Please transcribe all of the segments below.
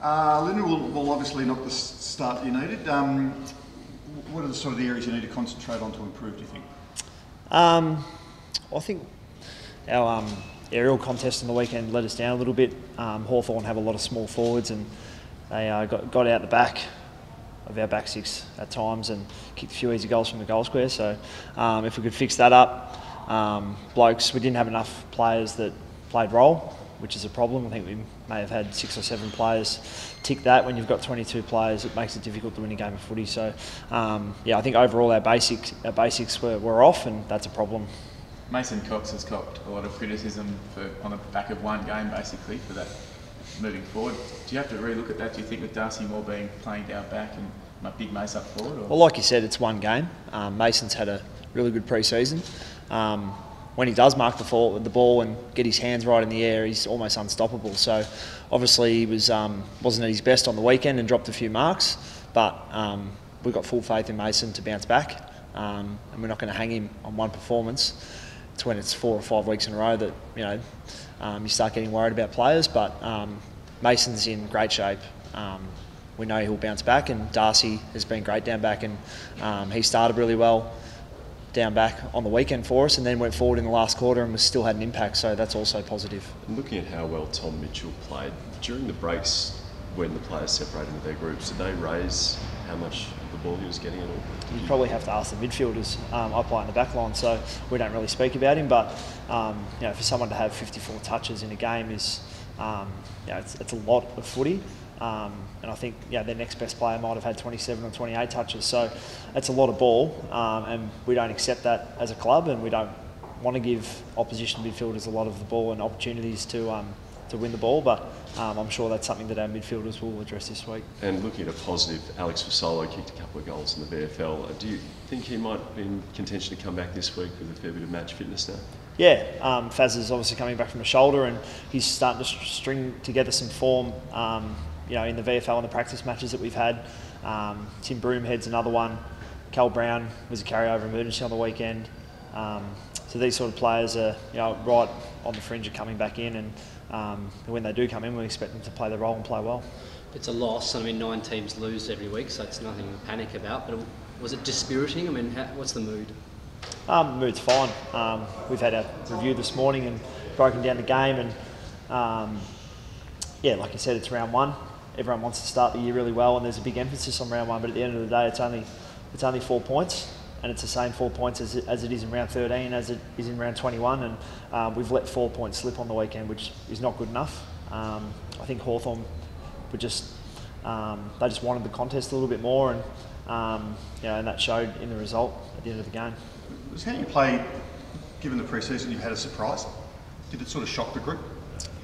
Lynden will obviously not the start you needed. What are the sort of the areas you need to concentrate on to improve, do you think? I think our aerial contest on the weekend let us down a little bit. Hawthorn have a lot of small forwards, and they got out the back of our back six at times and kicked a few easy goals from the goal square. So if we could fix that up, blokes, we didn't have enough players that played role, which is a problem. I think we may have had 6 or 7 players tick that. When you've got 22 players, it makes it difficult to win a game of footy. So yeah, I think overall our basics were off, and that's a problem. Mason Cox has copped a lot of criticism on the back of one game, basically, for that moving forward. Do you have to relook at that? Do you think with Darcy Moore playing down back and Big Mace up forward? Or? Well, like you said, it's one game. Mason's had a really good pre-season. When he does mark the ball and get his hands right in the air, he's almost unstoppable. So obviously he wasn't at his best on the weekend and dropped a few marks, but we've got full faith in Mason to bounce back, and we're not going to hang him on one performance. It's when it's 4 or 5 weeks in a row that you start getting worried about players. But Mason's in great shape. We know he'll bounce back, and Darcy has been great down back, and he started really well down back on the weekend for us, and then went forward in the last quarter and still had an impact, so that's also positive. And looking at how well Tom Mitchell played, during the breaks when the players separated into their groups, did they raise how much of the ball he was getting at all? You probably have to ask the midfielders. I play in the back line, so we don't really speak about him, but for someone to have 54 touches in a game is it's a lot of footy. And I think their next best player might have had 27 or 28 touches, so that's a lot of ball, and we don't accept that as a club, and we don't want to give opposition midfielders a lot of the ball and opportunities to win the ball, but I'm sure that's something that our midfielders will address this week. And looking at a positive, Alex Fasolo kicked a couple of goals in the VFL. Do you think he might be in contention to come back this week with a fair bit of match fitness now? Yeah, Faz is obviously coming back from a shoulder, and he's starting to string together some form in the VFL and the practice matches that we've had. Tim Broomhead's another one. Cal Brown was a carryover emergency on the weekend. So these sort of players are right on the fringe of coming back in, and when they do come in, we expect them to play their role and play well. It's a loss. 9 teams lose every week, so it's nothing to panic about. But was it dispiriting? What's the mood? The mood's fine. We've had a review this morning and broken down the game, and like you said, it's round 1. Everyone wants to start the year really well, and there's a big emphasis on round 1. But at the end of the day, it's only 4 points, and it's the same 4 points as it is in round 13, as it is in round 21. And we've let 4 points slip on the weekend, which is not good enough. I think Hawthorn they just wanted the contest a little bit more, and that showed in the result at the end of the game. Was how you played, given the pre-season, you had a surprise? Did it sort of shock the group?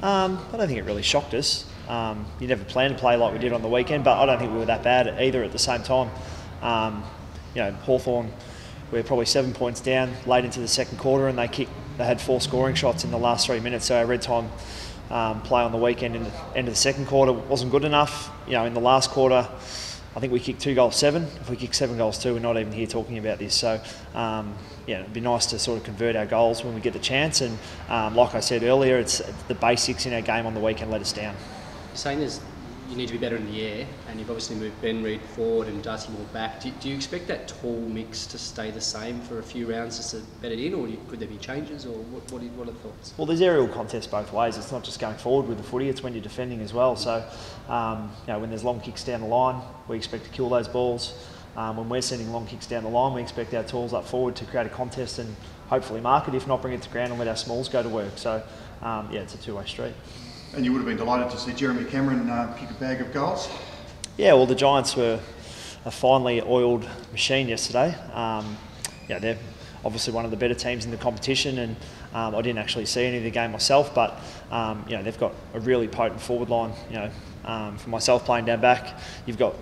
I don't think it really shocked us. You never planned to play like we did on the weekend, but I don't think we were that bad either at the same time. Hawthorn, we were probably 7 points down late into the second quarter, and they had 4 scoring shots in the last 3 minutes, so our red time play on the weekend in the end of the second quarter wasn't good enough. In the last quarter, I think we kicked 2 goals 7. If we kick 7 goals 2, we're not even here talking about this. So, it'd be nice to sort of convert our goals when we get the chance. And like I said earlier, it's the basics in our game on the weekend let us down. You're saying you need to be better in the air, and you've obviously moved Ben Reid forward and Darcy Moore back. Do you expect that tall mix to stay the same for a few rounds just to bet it in, or could there be changes, or what are the thoughts? Well, there's aerial contests both ways. It's not just going forward with the footy, it's when you're defending as well. So, when there's long kicks down the line, we expect to kill those balls. When we're sending long kicks down the line, we expect our tools up forward to create a contest and hopefully mark it, if not bring it to ground and let our smalls go to work. So, it's a two-way street. And you would have been delighted to see Jeremy Cameron kick a bag of goals? Yeah, well, the Giants were a finely oiled machine yesterday. They're obviously one of the better teams in the competition, and I didn't actually see any of the game myself, but they've got a really potent forward line. For myself playing down back, you've got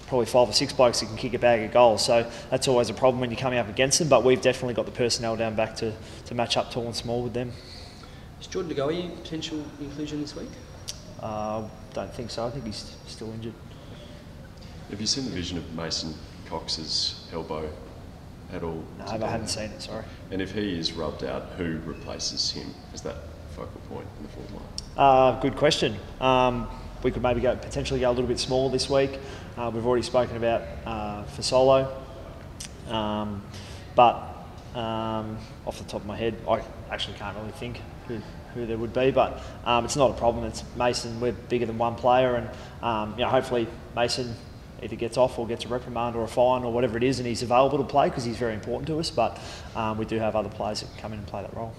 probably 5 or 6 blokes that can kick a bag of goals, so that's always a problem when you're coming up against them, but we've definitely got the personnel down back to match up tall and small with them. Is Jordan De Goey potential inclusion this week? Don't think so. I think he's still injured. Have you seen the vision of Mason Cox's elbow at all? No, I haven't seen it, sorry. And if he is rubbed out, who replaces him as that focal point in the forward line? Good question. we could maybe potentially go a little bit smaller this week. We've already spoken about Fasolo, but off the top of my head, I actually can't really think who there would be. But it's not a problem. It's Mason. We're bigger than one player, and hopefully Mason either gets off or gets a reprimand or a fine or whatever it is, and he's available to play because he's very important to us. But we do have other players that can come in and play that role.